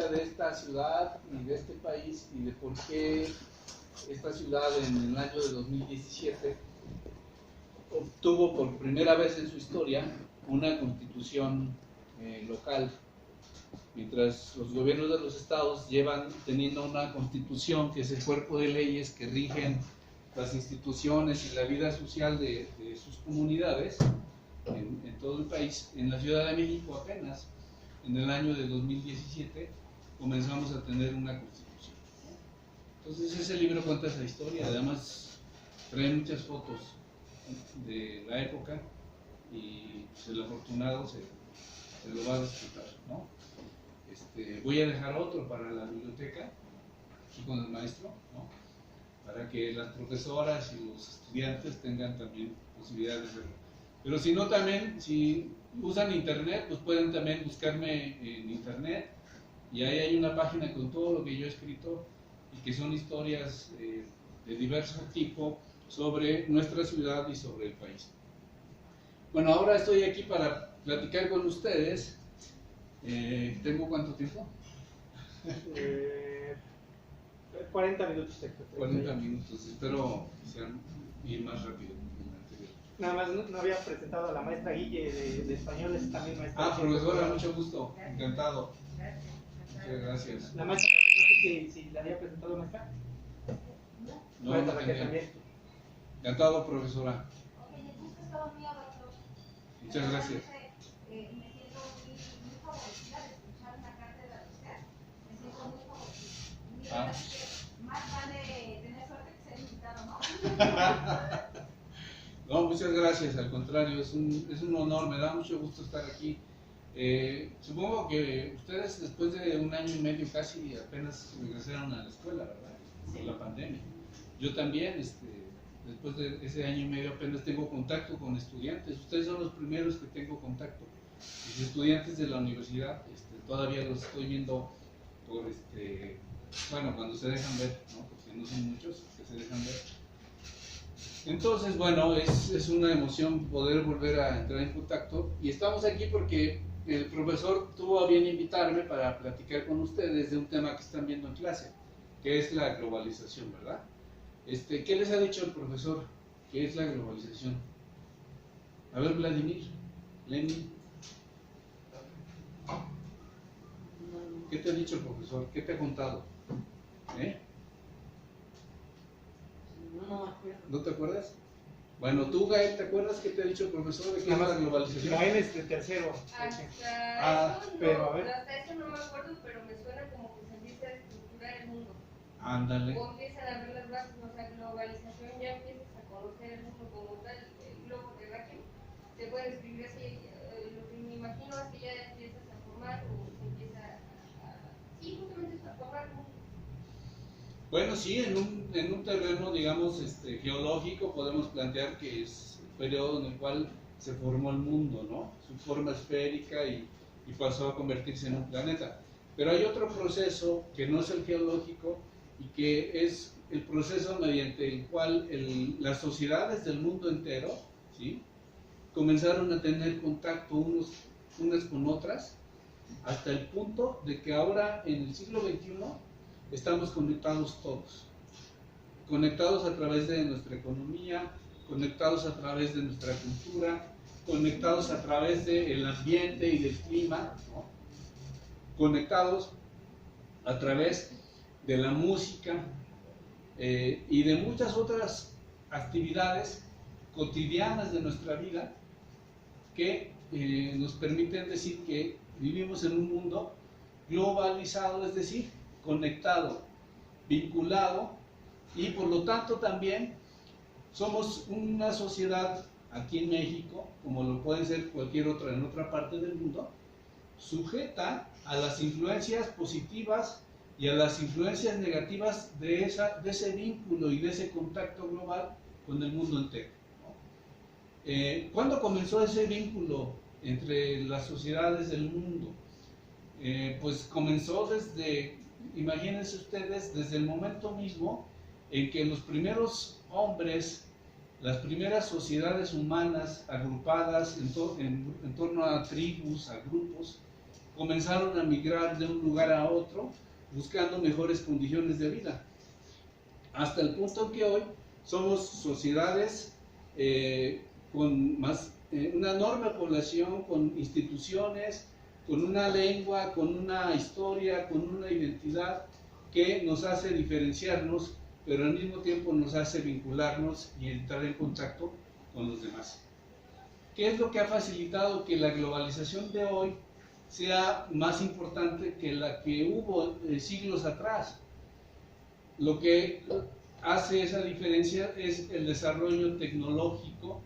historia de esta ciudad y de este país y de por qué esta ciudad en el año de 2017 obtuvo por primera vez en su historia una constitución local, mientras los gobiernos de los estados llevan teniendo una constitución que es el cuerpo de leyes que rigen las instituciones y la vida social de sus comunidades en todo el país. En la Ciudad de México apenas en el año de 2017 comenzamos a tener una constitución. Entonces ese libro cuenta esa historia, además trae muchas fotos de la época y el afortunado se lo va a disfrutar, ¿no? Voy a dejar otro para la biblioteca, aquí con el maestro, ¿no? Para que las profesoras y los estudiantes tengan también posibilidad de verlo. Pero si no, también, si usan internet, pues pueden también buscarme en internet, y ahí hay una página con todo lo que yo he escrito y que son historias de diverso tipo sobre nuestra ciudad y sobre el país. Bueno, ahora estoy aquí para platicar con ustedes. ¿Tengo cuánto tiempo? 40 minutos. 40 minutos, espero ir más rápido. Nada más no había presentado a la maestra Guille de español, es también maestra. Profesora, mucho gusto, encantado. Muchas gracias. La maestra, no sé si la había presentado, maestra. No, Maestra no Raquel tenía. también. Encantado, profesora. Muchas gracias. Me siento muy favorecida de escuchar una cátedra de usted. Me siento muy favorecida. Más vale tener suerte que ser invitado, ¿no? No, muchas gracias, al contrario, es un honor, me da mucho gusto estar aquí. Supongo que ustedes después de un año y medio casi apenas regresaron a la escuela, ¿verdad? Por la pandemia. Yo también, después de ese año y medio apenas tengo contacto con estudiantes. Ustedes son los primeros que tengo contacto. Los estudiantes de la universidad, todavía los estoy viendo por, bueno, cuando se dejan ver, ¿no? Porque no son muchos que se dejan ver. Entonces, bueno, es una emoción poder volver a entrar en contacto, y estamos aquí porque el profesor tuvo a bien invitarme para platicar con ustedes de un tema que están viendo en clase, que es la globalización, ¿verdad? ¿Qué les ha dicho el profesor? ¿Qué es la globalización? A ver, Vladimir, Lenin. ¿Qué te ha dicho el profesor? ¿Qué te ha contado? No me acuerdo. ¿No te acuerdas? Bueno, tú, Gael, ¿te acuerdas qué te ha dicho el profesor de qué es la globalización? Gael es de tercero. Pero a ver. hasta eso no me acuerdo, pero me suena como que se empieza a estructurar el mundo. Ándale. O empiezan a ver las bases, o sea, globalización, ya empiezas a conocer el mundo como tal, el globo terráqueo. Se puede escribir así, lo que me imagino es que ya empiezas a formar o se empieza sí, justamente a formar el mundo. Bueno, sí, en un terreno, digamos, geológico, podemos plantear que es el periodo en el cual se formó el mundo, ¿no? Su forma esférica y pasó a convertirse en un planeta. Pero hay otro proceso que no es el geológico y que es el proceso mediante el cual las sociedades del mundo entero, ¿sí?, comenzaron a tener contacto unas con otras, hasta el punto de que ahora, en el siglo XXI, estamos conectados todos, conectados a través de nuestra economía, conectados a través de nuestra cultura, conectados a través del ambiente y del clima, ¿no?, conectados a través de la música y de muchas otras actividades cotidianas de nuestra vida que nos permiten decir que vivimos en un mundo globalizado, es decir, conectado, vinculado, y por lo tanto también somos una sociedad aquí en México, como lo puede ser cualquier otra en otra parte del mundo, sujeta a las influencias positivas y a las influencias negativas de ese vínculo y de ese contacto global con el mundo entero, ¿no? ¿Cuándo comenzó ese vínculo entre las sociedades del mundo? Pues comenzó imagínense ustedes, desde el momento mismo en que los primeros hombres, las primeras sociedades humanas agrupadas en torno a tribus, a grupos, comenzaron a migrar de un lugar a otro buscando mejores condiciones de vida. Hasta el punto que hoy somos sociedades con una enorme población, con instituciones, con una lengua, con una historia, con una identidad que nos hace diferenciarnos, pero al mismo tiempo nos hace vincularnos y entrar en contacto con los demás. ¿Qué es lo que ha facilitado que la globalización de hoy sea más importante que la que hubo siglos atrás? Lo que hace esa diferencia es el desarrollo tecnológico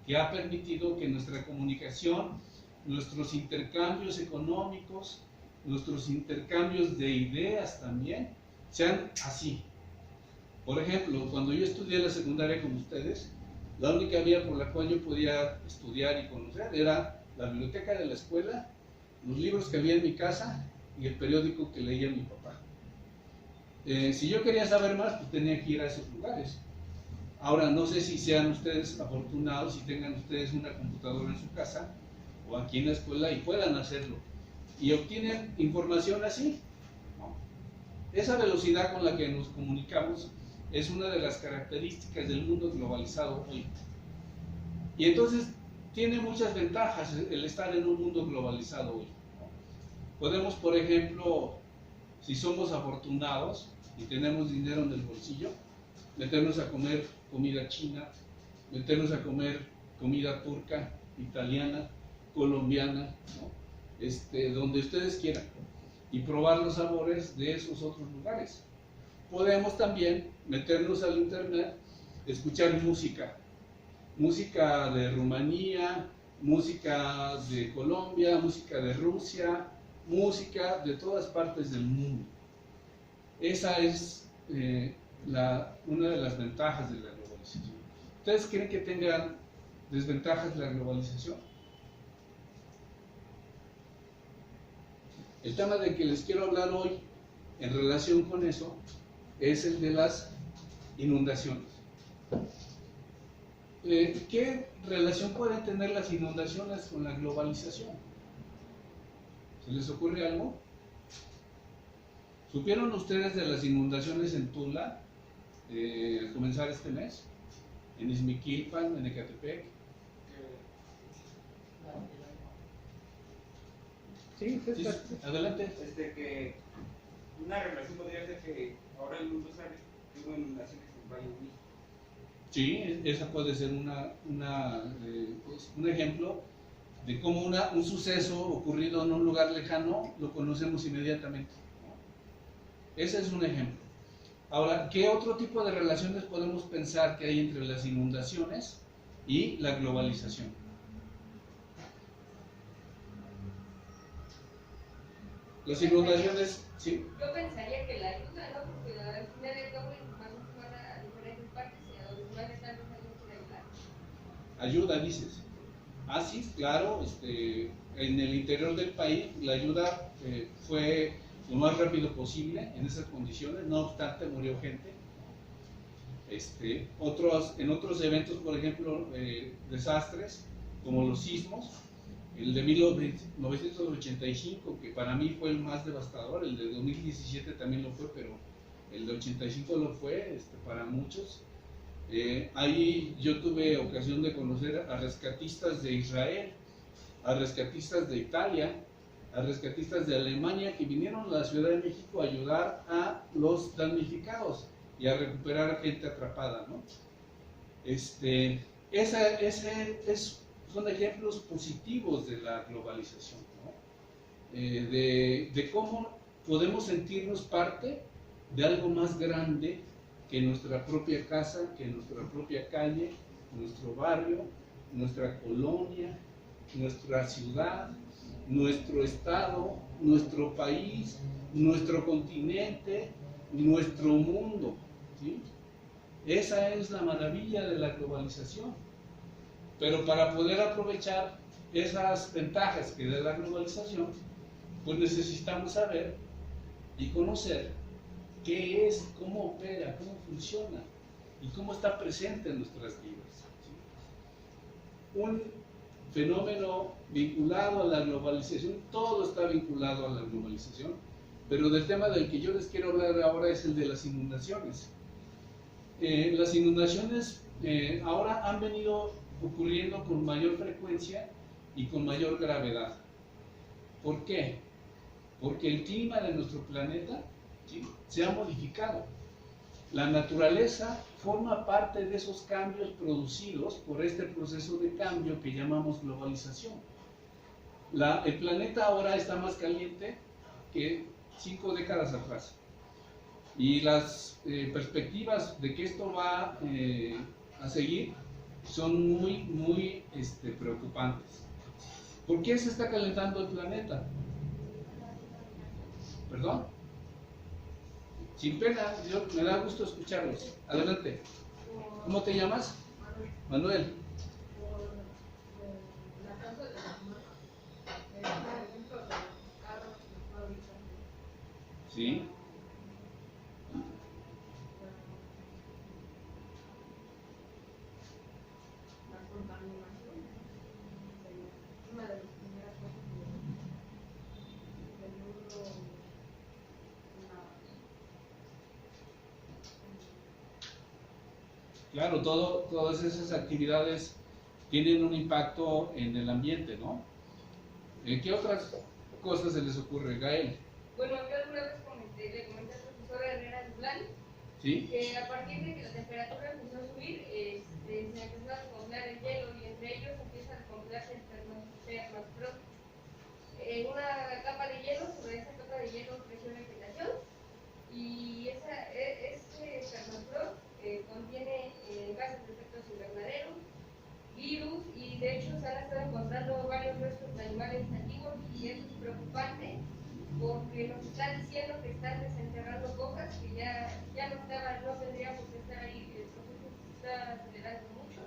que ha permitido que nuestra comunicación, nuestros intercambios económicos, nuestros intercambios de ideas también, sean así. Por ejemplo, cuando yo estudié la secundaria con ustedes, la única vía por la cual yo podía estudiar y conocer era la biblioteca de la escuela, los libros que había en mi casa y el periódico que leía mi papá. Si yo quería saber más, pues tenía que ir a esos lugares. Ahora, no sé si sean ustedes afortunados, si tengan ustedes una computadora en su casa o aquí en la escuela y puedan hacerlo. Y obtienen información así, ¿no? Esa velocidad con la que nos comunicamos es una de las características del mundo globalizado hoy. Y entonces tiene muchas ventajas el estar en un mundo globalizado hoy, ¿no? Podemos, por ejemplo, si somos afortunados y tenemos dinero en el bolsillo, meternos a comer comida china, meternos a comer comida turca, italiana, colombiana, ¿no? Donde ustedes quieran, y probar los sabores de esos otros lugares. Podemos también meternos al internet, escuchar música de Rumanía, música de Colombia, música de Rusia, música de todas partes del mundo. Esa es una de las ventajas de la globalización. ¿Ustedes creen que tengan desventajas de la globalización? El tema del que les quiero hablar hoy en relación con eso es el de las inundaciones. ¿Qué relación pueden tener las inundaciones con la globalización? ¿Se les ocurre algo? ¿Supieron ustedes de las inundaciones en Tula al comenzar este mes? En Izmiquilpan, en Ecatepec. Sí, Sí, adelante. Que una relación podría ser que ahora el mundo sabe que hubo inundaciones en Valle de México. Sí, esa puede ser un ejemplo de cómo un suceso ocurrido en un lugar lejano lo conocemos inmediatamente, ¿no? Ese es un ejemplo. Ahora, ¿qué otro tipo de relaciones podemos pensar que hay entre las inundaciones y la globalización? Las inundaciones, ¿sí? Yo pensaría que la ayuda, ¿no? Porque al final de todo la información se va a diferentes partes y a donde más están los años de ayudar. Ayuda, dices. Ah, sí, claro, en el interior del país la ayuda fue lo más rápido posible en esas condiciones, no obstante murió gente. En otros eventos, por ejemplo, desastres como los sismos, el de 1985, que para mí fue el más devastador, el de 2017 también lo fue, pero el de 85 lo fue para muchos. Ahí yo tuve ocasión de conocer a rescatistas de Israel, a rescatistas de Italia, a rescatistas de Alemania que vinieron a la Ciudad de México a ayudar a los damnificados y a recuperar gente atrapada, ¿no? Son ejemplos positivos de la globalización, ¿no? De cómo podemos sentirnos parte de algo más grande que nuestra propia casa, que nuestra propia calle, nuestro barrio, nuestra colonia, nuestra ciudad, nuestro estado, nuestro país, nuestro continente, nuestro mundo, ¿sí? Esa es la maravilla de la globalización. Pero para poder aprovechar esas ventajas que da la globalización, pues necesitamos saber y conocer qué es, cómo opera, cómo funciona y cómo está presente en nuestras vidas, ¿sí? fenómeno vinculado a la globalización, todo está vinculado a la globalización, pero del tema del que yo les quiero hablar ahora es el de las inundaciones. Las inundaciones ahora han venido ocurriendo con mayor frecuencia y con mayor gravedad. ¿Por qué? Porque el clima de nuestro planeta, ¿sí?, se ha modificado. La naturaleza forma parte de esos cambios producidos por este proceso de cambio que llamamos globalización. El planeta ahora está más caliente que 5 décadas atrás. Y las perspectivas de que esto va a seguir son muy preocupantes. ¿Por qué se está calentando el planeta? ¿Perdón? Sin pena, me da gusto escucharlos. Adelante. ¿Cómo te llamas? Manuel. Sí. Claro, todas esas actividades tienen un impacto en el ambiente, ¿no? ¿Qué otras cosas se les ocurre, Gael? Bueno, yo alguna vez le comenté al profesor Herrera Dublán, ¿Sí? que a partir de que la temperatura empezó a subir, se empezó a descongelar el hielo y entre ellos empieza a descongelarse el permafrost. En una capa de hielo, sobre esa capa de hielo creció vegetación y ese permafrost contiene gases de efecto invernadero, virus, y de hecho se han estado encontrando varios restos de animales nativos, y eso es preocupante porque nos están diciendo que están desenterrando cosas que ya no tendríamos que estar ahí. El proceso se está acelerando mucho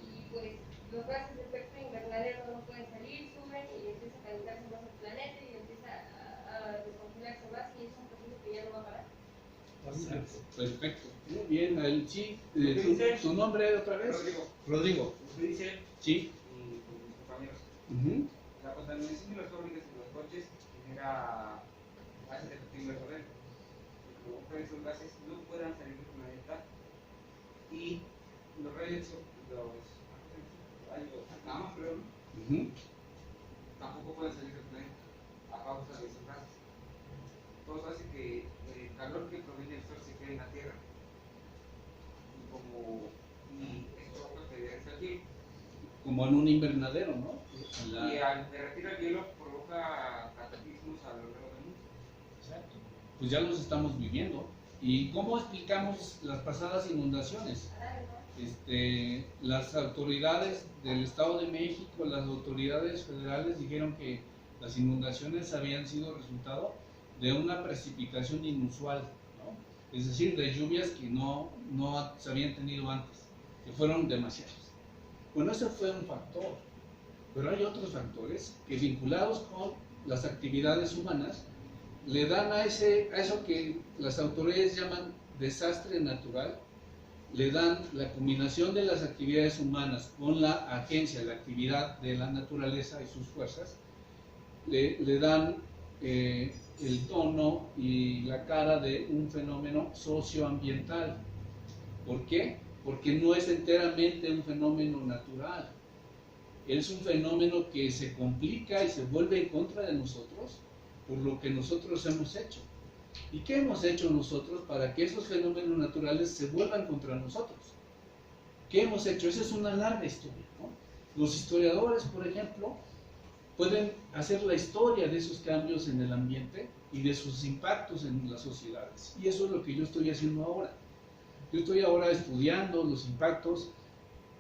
y pues los gases de efecto invernadero no pueden salir, suben y empieza a calentarse más el planeta y empieza a descongelarse más, y es un proceso que ya no va a parar. Perfecto, muy bien. Sí, ¿tu nombre otra vez? Rodrigo. Usted dice, Sí. y con mis compañeros, Uh-huh. la contaminación de las fábricas y los coches genera gases de efecto invernadero. Lo que esos gases no puedan salir del planeta, y los rayos gamma, tampoco pueden salir del planeta a causa de esos gases. Todo hace que el calor que proviene del sol se quede en la Tierra, y esto provoca que derrita el hielo. Como en un invernadero, ¿no? Y al derretir el hielo provoca cataclismos a lo largo del mundo. Exacto. Pues ya los estamos viviendo. ¿Y cómo explicamos las pasadas inundaciones? Las autoridades del Estado de México, las autoridades federales dijeron que las inundaciones habían sido resultado de una precipitación inusual, ¿no? Es decir, de lluvias que no se habían tenido antes, que fueron demasiadas. Bueno, ese fue un factor, pero hay otros factores que, vinculados con las actividades humanas, le dan a eso que las autoridades llaman desastre natural, le dan la combinación de las actividades humanas con la agencia, la actividad de la naturaleza y sus fuerzas, le dan el tono y la cara de un fenómeno socioambiental. ¿Por qué? Porque no es enteramente un fenómeno natural. Es un fenómeno que se complica y se vuelve en contra de nosotros por lo que nosotros hemos hecho. ¿Y qué hemos hecho nosotros para que esos fenómenos naturales se vuelvan contra nosotros? ¿Qué hemos hecho? Esa es una larga historia, ¿no? Los historiadores, por ejemplo, pueden hacer la historia de esos cambios en el ambiente y de sus impactos en las sociedades. Y eso es lo que yo estoy haciendo ahora. Yo estoy ahora estudiando los impactos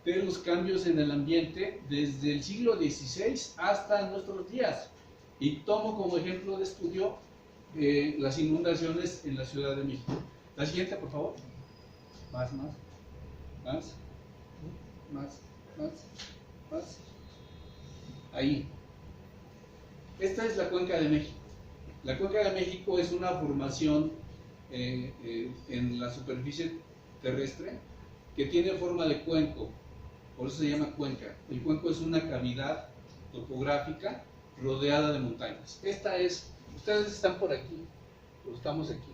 de los cambios en el ambiente desde el siglo XVI hasta nuestros días. Y tomo como ejemplo de estudio las inundaciones en la Ciudad de México. La siguiente, por favor. Más. Ahí. Esta es la Cuenca de México. La Cuenca de México es una formación en la superficie terrestre que tiene forma de cuenco, por eso se llama cuenca. El cuenco es una cavidad topográfica rodeada de montañas. Esta es, ustedes están por aquí, o estamos aquí,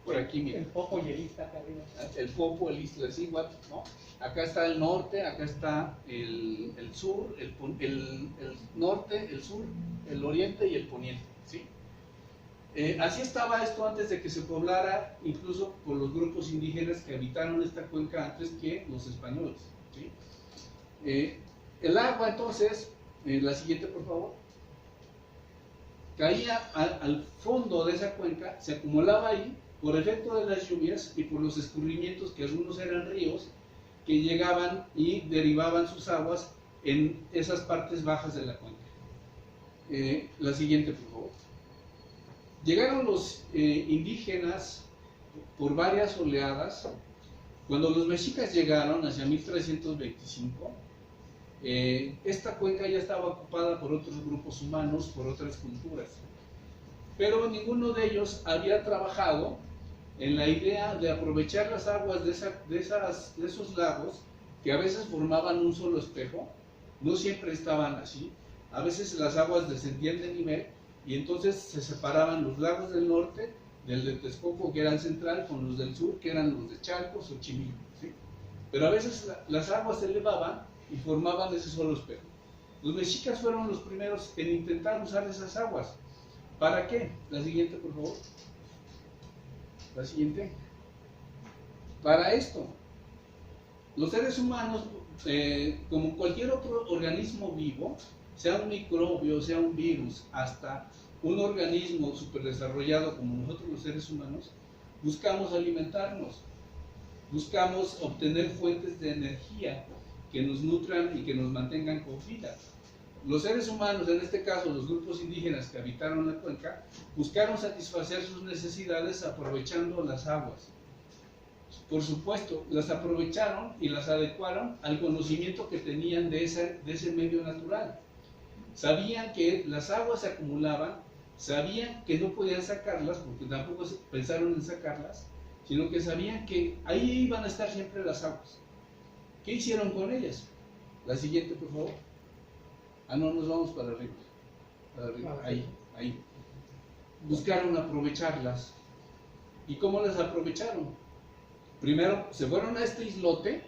por aquí, El miren. Popo y el Ista acá arriba. El Popo, el Istla de Igual, ¿no? Acá está el norte, acá está el sur, el norte, el sur, el oriente y el poniente, ¿sí? Así estaba esto antes de que se poblara, incluso por los grupos indígenas que habitaron esta cuenca antes que los españoles, ¿sí? El agua entonces, la siguiente por favor, caía al fondo de esa cuenca, se acumulaba ahí por efecto de las lluvias y por los escurrimientos, que algunos eran ríos, que llegaban y derivaban sus aguas en esas partes bajas de la cuenca. La siguiente, por favor. Llegaron los indígenas por varias oleadas. Cuando los mexicas llegaron hacia 1325, esta cuenca ya estaba ocupada por otros grupos humanos, por otras culturas. Pero ninguno de ellos había trabajado en la idea de aprovechar las aguas de esos lagos, que a veces formaban un solo espejo, no siempre estaban así, a veces las aguas descendían de nivel y entonces se separaban los lagos del norte del de Texcoco, que eran central, con los del sur, que eran los de Chalco, Xochimilco, ¿sí? Pero a veces las aguas se elevaban y formaban ese solo espejo. Los mexicas fueron los primeros en intentar usar esas aguas. ¿Para qué? La siguiente, por favor. La siguiente. Para esto, los seres humanos, como cualquier otro organismo vivo, sea un microbio, sea un virus, hasta un organismo superdesarrollado como nosotros los seres humanos, buscamos alimentarnos, buscamos obtener fuentes de energía que nos nutran y que nos mantengan con vida. Los seres humanos, en este caso los grupos indígenas que habitaron la cuenca, buscaron satisfacer sus necesidades aprovechando las aguas. Por supuesto, las aprovecharon y las adecuaron al conocimiento que tenían de ese medio natural. Sabían que las aguas se acumulaban, sabían que no podían sacarlas, porque tampoco pensaron en sacarlas, sino que sabían que ahí iban a estar siempre las aguas. ¿Qué hicieron con ellas? La siguiente, por favor. Ah, no, nos vamos para arriba. Para arriba. Ahí. Buscaron aprovecharlas. ¿Y cómo las aprovecharon? Primero, se fueron a este islote,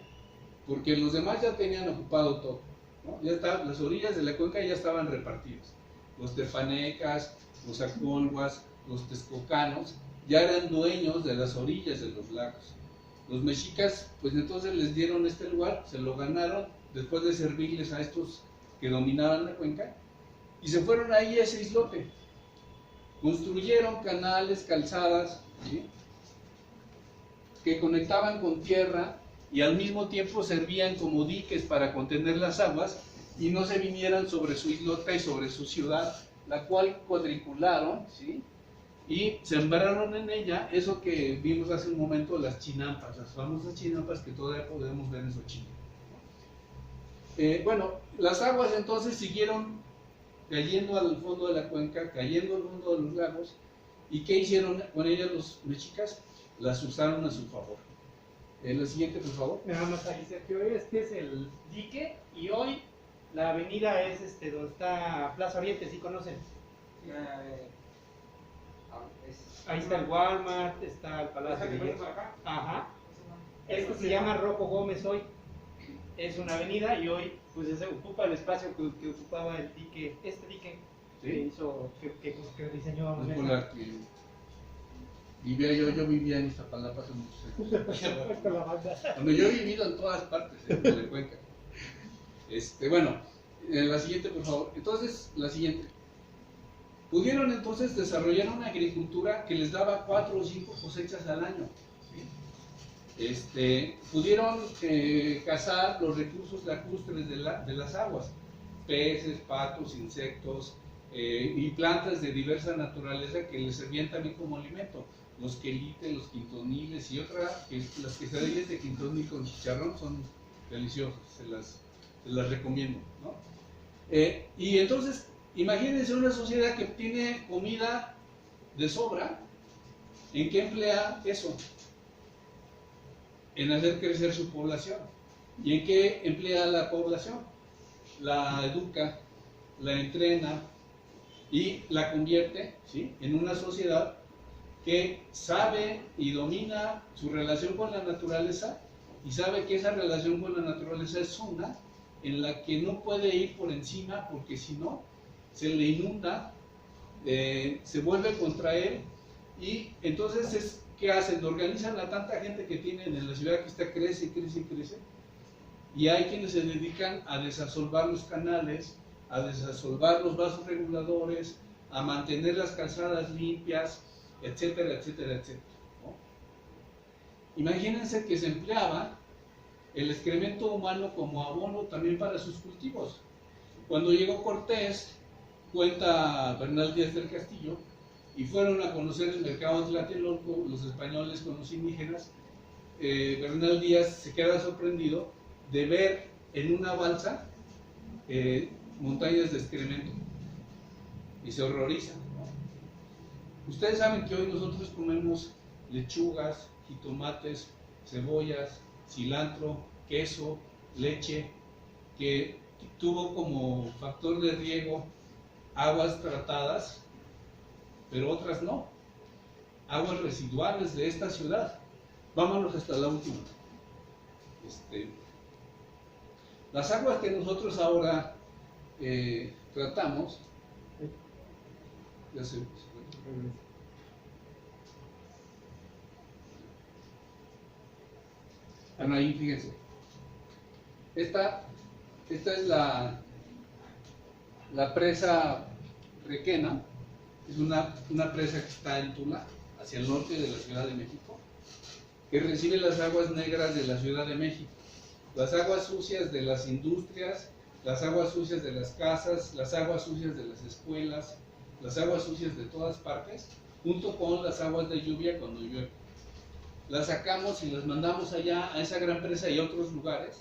porque los demás ya tenían ocupado todo, ¿no? Ya las orillas de la cuenca ya estaban repartidas. Los tepanecas, los acolhuas, los texcocanos, ya eran dueños de las orillas de los lagos. Los mexicas, pues entonces les dieron este lugar, se lo ganaron después de servirles a estos que dominaban la cuenca, y se fueron ahí a ese islote. Construyeron canales, calzadas, ¿sí?, que conectaban con tierra y al mismo tiempo servían como diques para contener las aguas y no se vinieran sobre su islota y sobre su ciudad, la cual cuadricularon, ¿sí?, y sembraron en ella eso que vimos hace un momento, las chinampas, las famosas chinampas que todavía podemos ver en Xochimilco. Bueno, las aguas entonces siguieron cayendo al fondo de la cuenca, cayendo al fondo de los lagos. ¿Y qué hicieron con ellas los mexicas? Las usaron a su favor. La siguiente, por favor. Nada más ahí, Sergio, este es el dique y hoy la avenida es donde está Plaza Oriente, ¿sí conocen? Ahí está el Walmart, está el Palacio de Hierro. Ajá. Esto se llama Rojo Gómez hoy. Es una avenida y hoy pues se ocupa el espacio que ocupaba el dique, este dique, ¿sí?, que hizo, que diseñó. No es por la que vivía yo vivía en Iztapalapa hace muchos años. Bueno, yo he vivido en todas partes de la cuenca. Bueno, la siguiente, por favor. Entonces, la siguiente. Pudieron entonces desarrollar una agricultura que les daba 4 o 5 cosechas al año. Pudieron cazar los recursos lacustres de las aguas, peces, patos, insectos y plantas de diversa naturaleza que les servían también como alimento. Los quelites, los quintoniles y las quesadillas de quintonil con chicharrón son deliciosas, se las recomiendo, ¿no? Y entonces, imagínense una sociedad que tiene comida de sobra, ¿en qué emplea eso? En hacer crecer su población. ¿Y en qué emplea a la población? La educa, la entrena y la convierte, ¿sí?, en una sociedad que sabe y domina su relación con la naturaleza y sabe que esa relación con la naturaleza es una en la que no puede ir por encima, porque si no se le inunda, se vuelve contra él, y entonces ¿qué hacen? Organizan a tanta gente que tienen en la ciudad que esta crece, crece, crece, y hay quienes se dedican a desasolvar los canales, a desasolvar los vasos reguladores, a mantener las calzadas limpias, etcétera, etcétera, etcétera, ¿no? Imagínense que se empleaba el excremento humano como abono también para sus cultivos. Cuando llegó Cortés, cuenta Bernal Díaz del Castillo, y fueron a conocer el mercado de Tlatelolco los españoles con los indígenas, Bernal Díaz se queda sorprendido de ver en una balsa montañas de excremento y se horroriza, ¿no? Ustedes saben que hoy nosotros comemos lechugas, jitomates, cebollas, cilantro, queso, leche, que tuvo como factor de riego aguas tratadas, pero otras no, aguas residuales de esta ciudad. Vámonos hasta la última. Las aguas que nosotros ahora tratamos, ya se bueno, ahí fíjense, esta es la presa Requena, es una presa que está en Tula, hacia el norte de la Ciudad de México, que recibe las aguas negras de la Ciudad de México, las aguas sucias de las industrias, las aguas sucias de las casas, las aguas sucias de las escuelas, las aguas sucias de todas partes, junto con las aguas de lluvia cuando llueve. Las sacamos y las mandamos allá a esa gran presa y a otros lugares,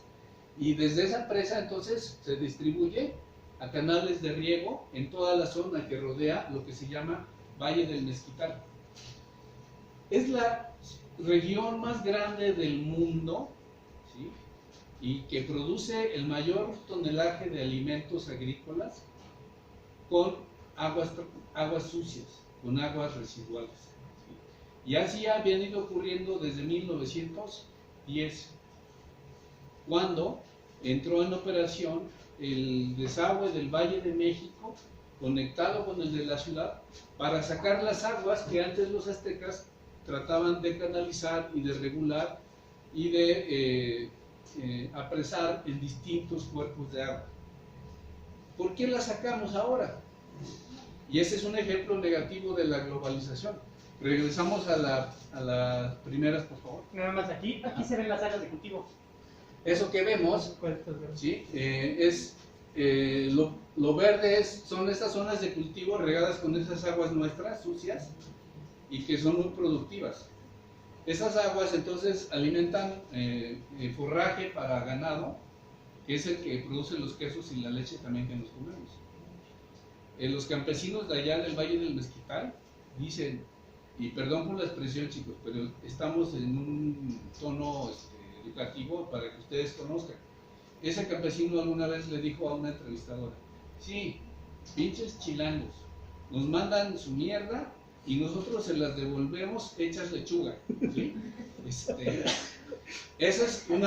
y desde esa presa entonces se distribuye a canales de riego en toda la zona que rodea lo que se llama Valle del Mezquital. Es la región más grande del mundo, ¿sí?, y que produce el mayor tonelaje de alimentos agrícolas con aguas sucias, con aguas residuales, ¿sí? Y así ha venido ocurriendo desde 1910, cuando entró en operación el desagüe del Valle de México, conectado con el de la ciudad, para sacar las aguas que antes los aztecas trataban de canalizar y de regular y de apresar en distintos cuerpos de agua. ¿Por qué las sacamos ahora? Y ese es un ejemplo negativo de la globalización. Regresamos a las primeras, por favor. Nada más aquí se ven las áreas de cultivo. Eso que vemos, ¿sí?, lo verde son estas zonas de cultivo regadas con esas aguas nuestras sucias y que son muy productivas. Esas aguas entonces alimentan forraje para ganado, que es el que produce los quesos y la leche también que nos comemos. Los campesinos de allá del Valle del Mezquital dicen, y perdón por la expresión, chicos, pero estamos en un tono educativo para que ustedes conozcan. Ese campesino alguna vez le dijo a una entrevistadora, sí, pinches chilangos, nos mandan su mierda y nosotros se las devolvemos hechas lechuga, ¿sí? Ese es un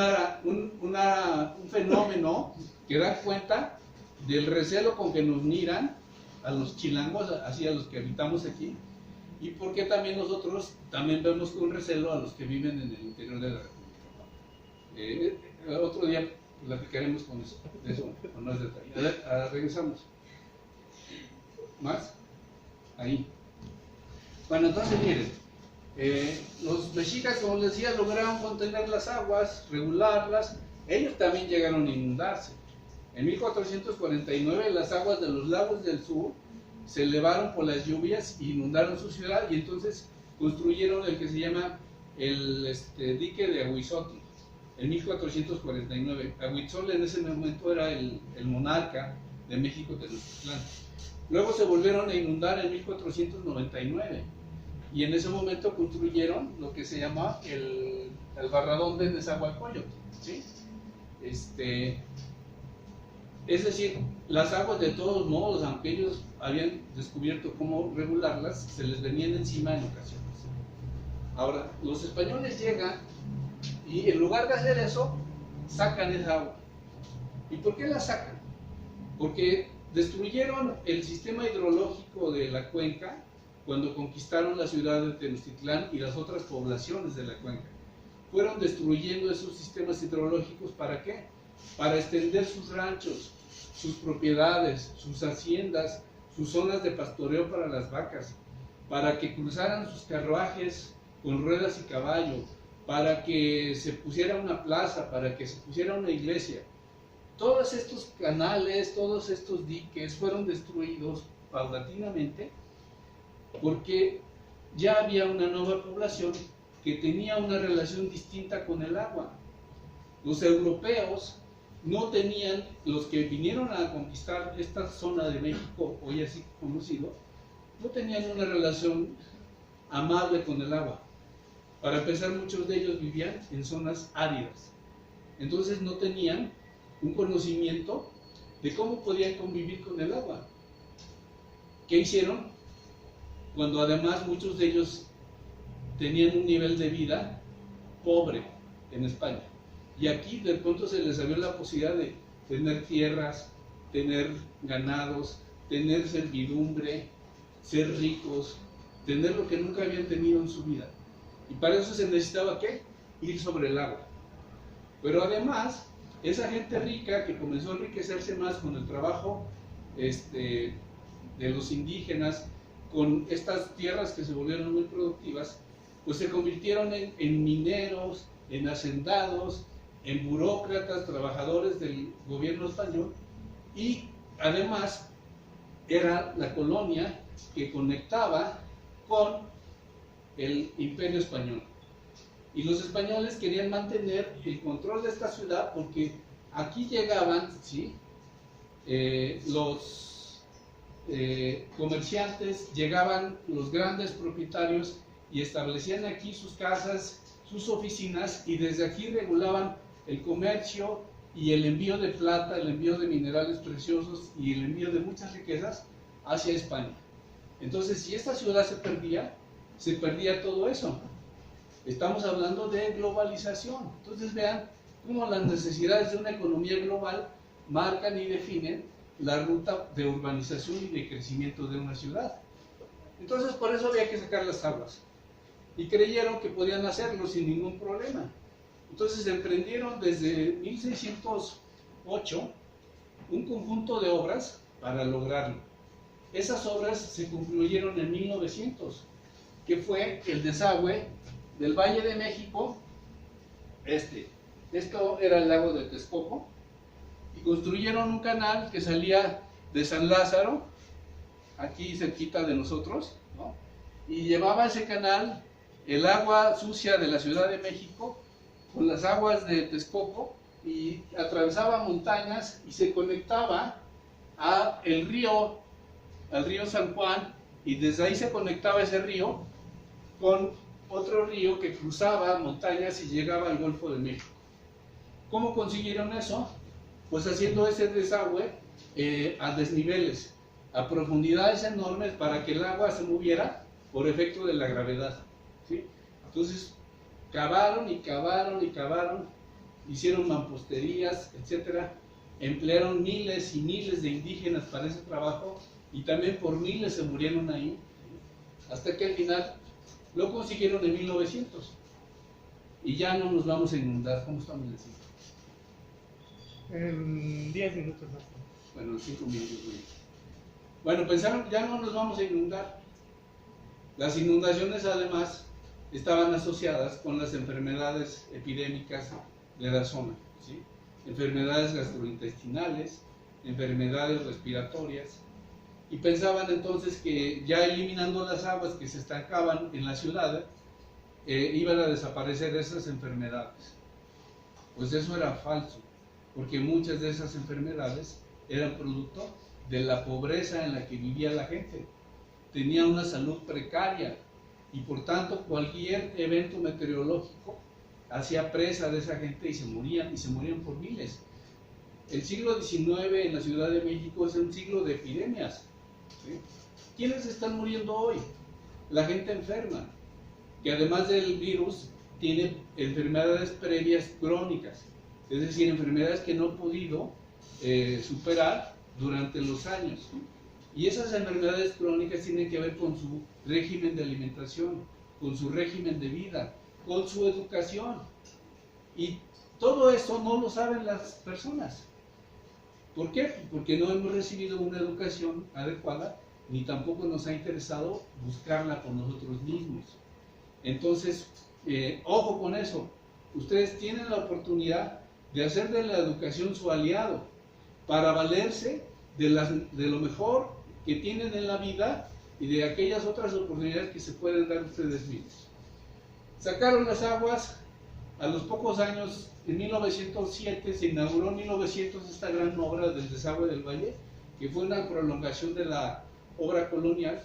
fenómeno que da cuenta del recelo con que nos miran a los chilangos, así a los que habitamos aquí, y porque también nosotros también vemos con recelo a los que viven en el interior de la República. Otro día platicaremos de eso, con más detalle. Regresamos. ¿Más? Ahí. Bueno, entonces miren, los mexicas, como les decía, lograron contener las aguas, regularlas. Ellos también llegaron a inundarse. En 1449 las aguas de los lagos del sur se elevaron por las lluvias y inundaron su ciudad, y entonces construyeron el que se llama el dique de Ahuizotl en 1449. Ahuitzotl en ese momento era el monarca de México Tenochtitlán. Luego se volvieron a inundar en 1499 y en ese momento construyeron lo que se llama el barradón de Nezahualcóyotl, ¿sí? Es decir, las aguas de todos modos, aunque ellos habían descubierto cómo regularlas, se les venían encima en ocasiones. Ahora, los españoles llegan y en lugar de hacer eso, sacan esa agua. ¿Y por qué la sacan? Porque destruyeron el sistema hidrológico de la cuenca cuando conquistaron la ciudad de Tenochtitlán y las otras poblaciones de la cuenca. Fueron destruyendo esos sistemas hidrológicos, ¿para qué? Para extender sus ranchos, sus propiedades, sus haciendas, sus zonas de pastoreo para las vacas, para que cruzaran sus carruajes con ruedas y caballo, para que se pusiera una plaza, para que se pusiera una iglesia. Todos estos canales, todos estos diques fueron destruidos paulatinamente porque ya había una nueva población que tenía una relación distinta con el agua. Los europeos no tenían, los que vinieron a conquistar esta zona de México, hoy así conocido, no tenían una relación amable con el agua. Para empezar, muchos de ellos vivían en zonas áridas. Entonces no tenían un conocimiento de cómo podían convivir con el agua. ¿Qué hicieron? Cuando además muchos de ellos tenían un nivel de vida pobre en España. Y aquí de pronto se les abrió la posibilidad de tener tierras, tener ganados, tener servidumbre, ser ricos, tener lo que nunca habían tenido en su vida. Y para eso se necesitaba, ¿qué? Ir sobre el agua. Pero además, esa gente rica que comenzó a enriquecerse más con el trabajo de los indígenas, con estas tierras que se volvieron muy productivas, pues se convirtieron en mineros, en hacendados, en burócratas, trabajadores del gobierno español, y además era la colonia que conectaba con el Imperio Español. Y los españoles querían mantener el control de esta ciudad porque aquí llegaban, ¿sí? Los comerciantes, llegaban los grandes propietarios y establecían aquí sus casas, sus oficinas, y desde aquí regulaban el comercio y el envío de plata, el envío de minerales preciosos y el envío de muchas riquezas hacia España. Entonces, si esta ciudad se perdía todo eso. Estamos hablando de globalización. Entonces vean cómo las necesidades de una economía global marcan y definen la ruta de urbanización y de crecimiento de una ciudad. Entonces por eso había que sacar las aguas. Y creyeron que podían hacerlo sin ningún problema. Entonces emprendieron desde 1608 un conjunto de obras para lograrlo. Esas obras se concluyeron en 1900, que fue el desagüe del Valle de México. Esto era el lago de Texcoco, y construyeron un canal que salía de San Lázaro, aquí cerquita de nosotros, ¿no? Y llevaba ese canal el agua sucia de la Ciudad de México con las aguas de Texcoco, y atravesaba montañas y se conectaba al río San Juan, y desde ahí se conectaba ese río con otro río que cruzaba montañas y llegaba al Golfo de México. ¿Cómo consiguieron eso? Pues haciendo ese desagüe a desniveles, a profundidades enormes, para que el agua se moviera por efecto de la gravedad, ¿sí? Entonces cavaron y cavaron y cavaron, hicieron mamposterías, etcétera, emplearon miles y miles de indígenas para ese trabajo, y también por miles se murieron ahí, hasta que al final lo consiguieron en 1900. Y ya no nos vamos a inundar. ¿Cómo estamos en el sitio? En 10 minutos más. Bueno, 5 minutos. Bueno, pensaron que ya no nos vamos a inundar. Las inundaciones además estaban asociadas con las enfermedades epidémicas de la zona, ¿sí? Enfermedades gastrointestinales, enfermedades respiratorias. Y pensaban entonces que ya eliminando las aguas que se estancaban en la ciudad, iban a desaparecer esas enfermedades. Pues eso era falso, porque muchas de esas enfermedades eran producto de la pobreza en la que vivía la gente. Tenía una salud precaria, y por tanto cualquier evento meteorológico hacía presa de esa gente y se morían por miles. El siglo XIX en la Ciudad de México es un siglo de epidemias, ¿sí? ¿Quiénes están muriendo hoy? La gente enferma, que además del virus tiene enfermedades previas crónicas, es decir, enfermedades que no ha podido superar durante los años. Y esas enfermedades crónicas tienen que ver con su régimen de alimentación, con su régimen de vida, con su educación. Y todo eso no lo saben las personas. ¿Por qué? Porque no hemos recibido una educación adecuada, ni tampoco nos ha interesado buscarla por nosotros mismos. Entonces, ojo con eso. Ustedes tienen la oportunidad de hacer de la educación su aliado para valerse de lo mejor que tienen en la vida y de aquellas otras oportunidades que se pueden dar ustedes mismos. Sacaron las aguas, a los pocos años, en 1907 se inauguró en 1900 esta gran obra del desagüe del Valle, que fue una prolongación de la obra colonial,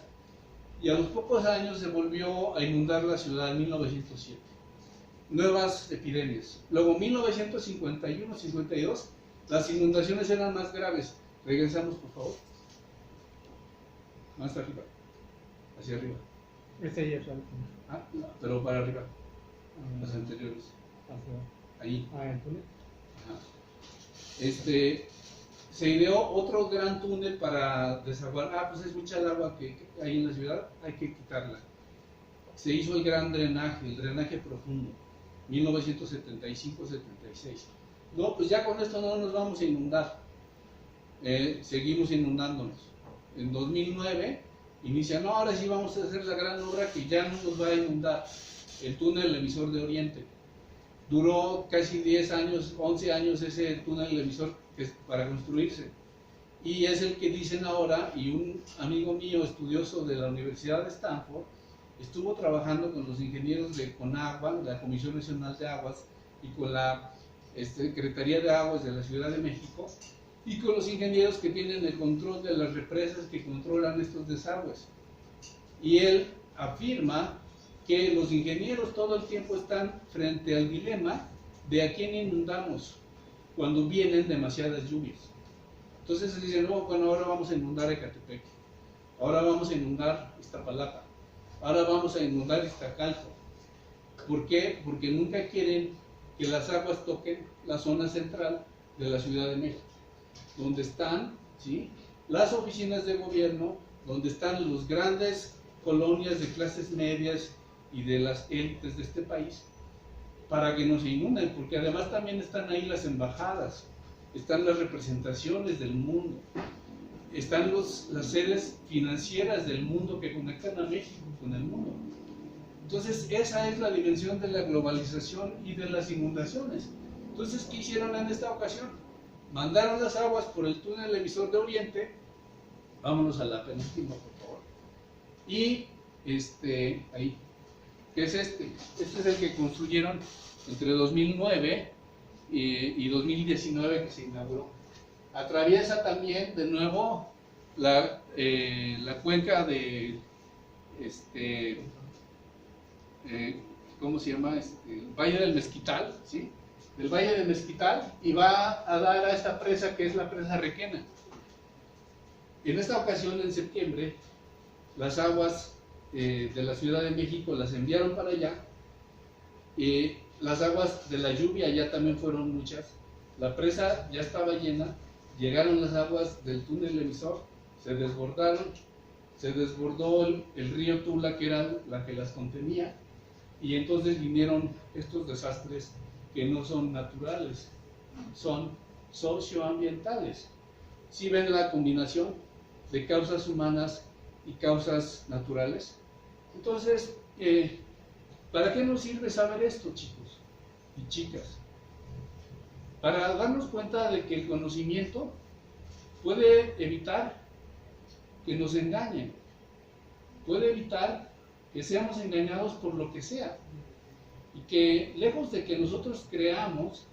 y a los pocos años se volvió a inundar la ciudad en 1907. Nuevas epidemias. Luego, 1951-52, las inundaciones eran más graves. Regresamos, por favor. Más arriba. Hacia arriba. Este ya es el No, pero para arriba. Las anteriores. Ahí. el túnel. Ajá. Se ideó otro gran túnel para desaguar. Pues es mucha el agua que hay en la ciudad, hay que quitarla. Se hizo el gran drenaje, el drenaje profundo, 1975-76. No, pues ya con esto no nos vamos a inundar. Seguimos inundándonos. En 2009 inician, no, ahora sí vamos a hacer la gran obra que ya no nos va a inundar, el túnel emisor de Oriente. Duró casi 10 años, 11 años ese túnel emisor para construirse. Y es el que dicen ahora, y un amigo mío estudioso de la Universidad de Stanford estuvo trabajando con los ingenieros de Conagua, la Comisión Nacional de Aguas, y con la Secretaría de Aguas de la Ciudad de México, y con los ingenieros que tienen el control de las represas que controlan estos desagües. Y él afirma que los ingenieros todo el tiempo están frente al dilema de a quién inundamos cuando vienen demasiadas lluvias. Entonces dicen, no, bueno, ahora vamos a inundar Ecatepec, ahora vamos a inundar Iztapalapa, ahora vamos a inundar Iztacalco. ¿Por qué? Porque nunca quieren que las aguas toquen la zona central de la Ciudad de México, donde están, ¿sí?, las oficinas de gobierno, donde están las grandes colonias de clases medias y de las élites de este país, para que no se inunden, porque además también están ahí las embajadas, están las representaciones del mundo, están las sedes financieras del mundo que conectan a México con el mundo. Entonces esa es la dimensión de la globalización y de las inundaciones. Entonces, ¿qué hicieron en esta ocasión? Mandaron las aguas por el túnel emisor de Oriente. Vámonos a la penúltima, por favor. Y ahí, ¿qué es este? Este es el que construyeron entre 2009 y 2019, que se inauguró. Atraviesa también de nuevo la cuenca de ¿cómo se llama? El Valle del Mezquital, ¿sí? Del Valle del Mezquital, y va a dar a esta presa que es la presa Requena. En esta ocasión, en septiembre, las aguas de la Ciudad de México las enviaron para allá. Las aguas de la lluvia ya también fueron muchas. La presa ya estaba llena. Llegaron las aguas del túnel emisor, se desbordaron, se desbordó el río Tula, que era la que las contenía, y entonces vinieron estos desastres que no son naturales, son socioambientales. ¿Sí ven la combinación de causas humanas y causas naturales? Entonces, ¿para qué nos sirve saber esto, chicos y chicas? Para darnos cuenta de que el conocimiento puede evitar que nos engañen, puede evitar que seamos engañados por lo que sea, y que lejos de que nosotros creamos,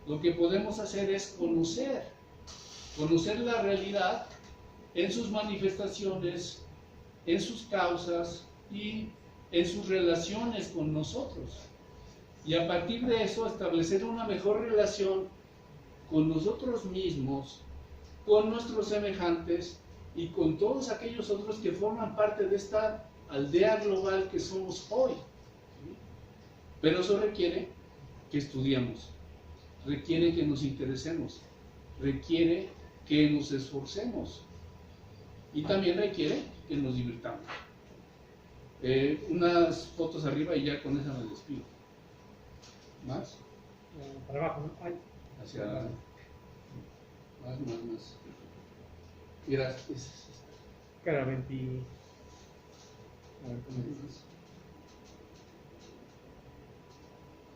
lo que podemos hacer es conocer la realidad en sus manifestaciones, en sus causas y en sus relaciones con nosotros. y a partir de eso establecer una mejor relación con nosotros mismos, con nuestros semejantes y con todos aquellos otros que forman parte de esta aldea global que somos hoy. ¿Sí? Pero eso requiere que estudiemos, requiere que nos interesemos, requiere que nos esforcemos y también requiere que nos divirtamos. Unas fotos arriba y ya con esa me despido. ¿Más? Para abajo, ¿no? Ay. Hacia... Más. Mira, Cara 20. A ver cómo dices.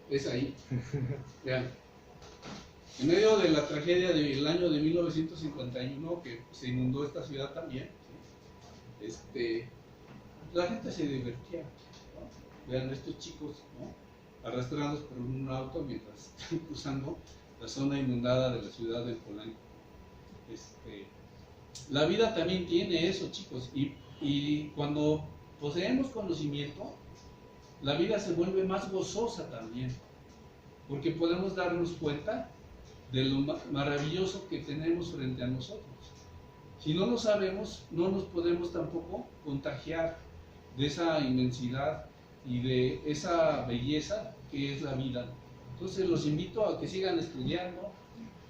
Es ahí. Vean. En medio de la tragedia del año de 1951, que se inundó esta ciudad también, ¿sí? La gente se divertía, ¿no? Vean estos chicos, ¿no? Arrastrados por un auto mientras están cruzando la zona inundada de la ciudad de Polanco. La vida también tiene eso, chicos, y cuando poseemos conocimiento, la vida se vuelve más gozosa también, porque podemos darnos cuenta de lo maravilloso que tenemos frente a nosotros. Si no lo sabemos, no nos podemos tampoco contagiar de esa inmensidad y de esa belleza que es la vida. Entonces los invito a que sigan estudiando,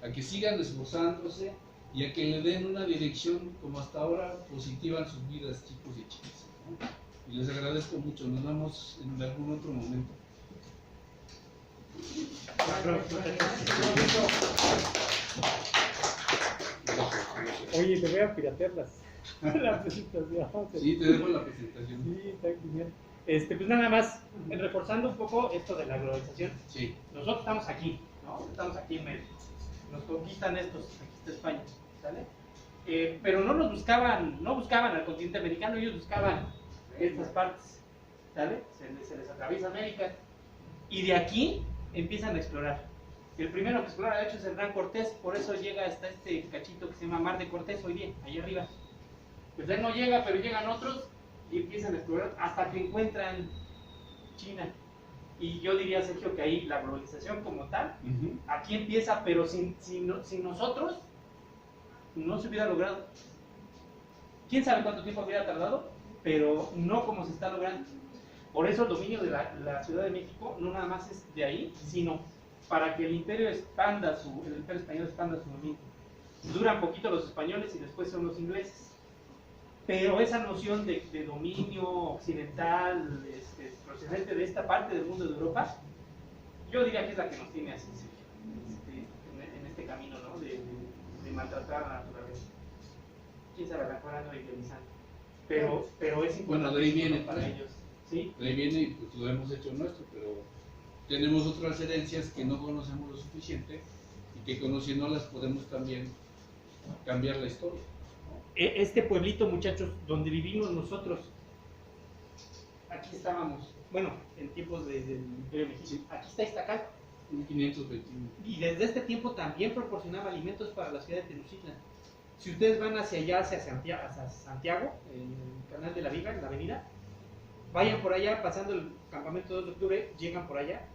a que sigan esforzándose y a que le den una dirección como hasta ahora positiva en sus vidas, chicos y chicas, ¿no? Y les agradezco mucho. Nos vemos en algún otro momento. Oye, te voy a piratear la presentación. Sí, te dejo la presentación. Sí, está genial. Pues nada más, reforzando un poco esto de la globalización. Sí. Nosotros estamos aquí, ¿no? Estamos aquí en medio. Nos conquistan estos, aquí está España, ¿sale? Pero no buscaban al continente americano, ellos buscaban estas partes, ¿sale? Se les atraviesa América. Y de aquí empiezan a explorar. El primero que explora, de hecho, es Hernán Cortés, por eso llega hasta este cachito que se llama Mar de Cortés hoy día, allá arriba. Pues él no llega, pero llegan otros y empiezan a explorar hasta que encuentran China. Y yo diría, Sergio, que ahí la globalización como tal, aquí empieza, pero sin nosotros no se hubiera logrado. ¿Quién sabe cuánto tiempo hubiera tardado? Pero no como se está logrando. Por eso el dominio de la Ciudad de México no nada más es de ahí, sino para que el imperio español expanda su dominio. Duran poquito los españoles y después son los ingleses. Pero esa noción de dominio occidental, procedente de esta parte del mundo de Europa, yo diría que es la que nos tiene así, en este camino, ¿no? de maltratar a la naturaleza. Quién sabe, a lo mejor ando idealizando. Pero es importante, bueno, de ahí viene para ellos. ¿Sí? De ahí viene y pues lo hemos hecho nuestro, pero tenemos otras herencias que no conocemos lo suficiente y que conociéndolas podemos también cambiar la historia. Este pueblito, muchachos, donde vivimos nosotros, aquí estábamos, bueno, en tiempos del Imperio Mexicano, aquí está Iztacal. 1521. Y desde este tiempo también proporcionaba alimentos para la ciudad de Tenochtitlan. Si ustedes van hacia allá, hacia Santiago, en el Canal de la Viga, en la avenida, vayan por allá, pasando el campamento 2 de octubre, llegan por allá.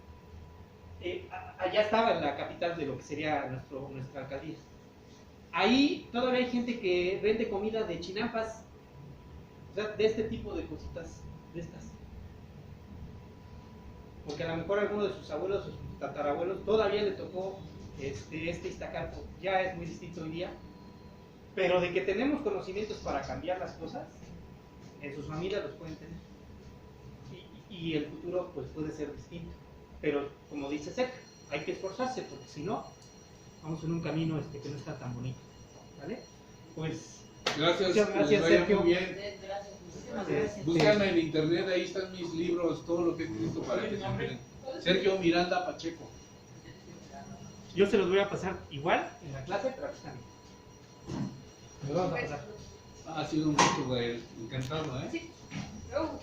Allá estaba la capital de lo que sería nuestra alcaldía. Ahí todavía hay gente que vende comida de chinampas, o sea, de este tipo de cositas, de estas. Porque a lo mejor alguno de sus abuelos o sus tatarabuelos todavía le tocó este Iztacalco. Ya es muy distinto hoy día, pero de que tenemos conocimientos para cambiar las cosas, en sus familias los pueden tener. Y el futuro pues puede ser distinto. Pero como dice Sergio, hay que esforzarse, porque si no, vamos en un camino que no está tan bonito. ¿Vale? Pues Gracias, muchas gracias, Sergio. muy bien. Búscame en internet, ahí están mis libros, todo lo que he escrito para que se enteren. Sergio Miranda Pacheco. Yo se los voy a pasar igual en la clase, pero aquí están. Los vamos a pasar. Ha sido un gusto, Gael. Encantado, ¿eh? Sí. No,